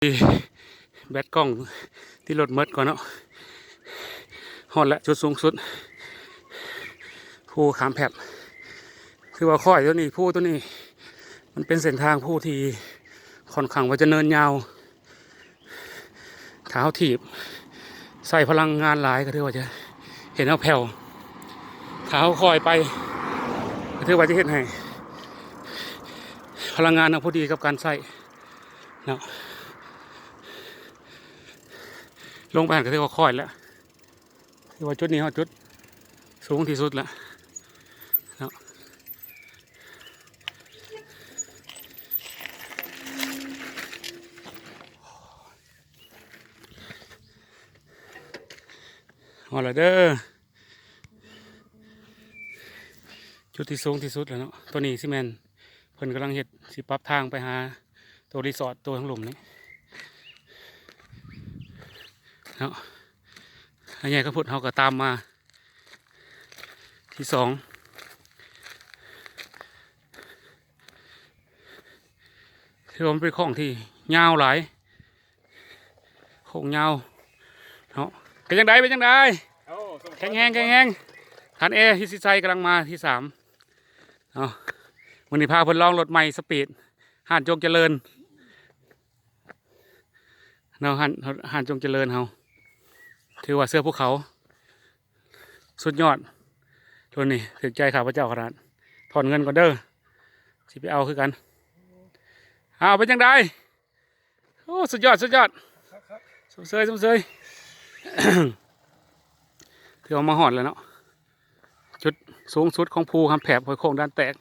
แบตกล้องที่รถเมดก่อนเนาะฮอดและจุดสูงสุดภูขามแผบคือว่าค่อยตัวนี้ภูตัวนี้มันเป็นเส้นทางภูที่ค่อนข้างว่าจะเนินยาวเท้าถีบใส่พลังงานหลายก็ถือว่าจะเห็นเอาแผ่วเท้าคอยไปก็ถือว่าจะเห็นให้พลังงานเอาพอดีกับการใส่เนาะลงไปก็ถือว่าค่อยแล้วถือว่าจุดนี้จุดสูงที่สุดแล้วเนาะเอาละเด้อจุดที่สูงที่สุดแล้วเนาะตัวนี้ซีเมนเพิ่นกำลังเฮ็ดสิปรับทางไปหาตัวรีสอร์ทตัวทั้งหลุมนี้เนาะอันนี้ก็พูดเขาก็ตามมาที่สองที่ผมเป็นของที่ยาวหลายโค้งยาวเนาะเป็นยังไงเป็นยังไงแข็งแห้งคันเอที่ซิไซกำลังมาที่สามเนาะวันนี้พาเพิ่นลองรถใหม่สปีดหาดจงเจริญเนาะหาดจงเจริญเขาถือว่าเสื้อภูเขาสุดยอดตัวนี้ถึงใจข้าพเจ้าขนาดถอนเงินก่อนเด้อสิไปเอาคือกันเอาเป็นยังไงโอ้สุดยอดสมเสย ถือเอามาหอดแล้วเนาะจุดสูงสุดของภูคำแผบหอยโข่งด้านแตก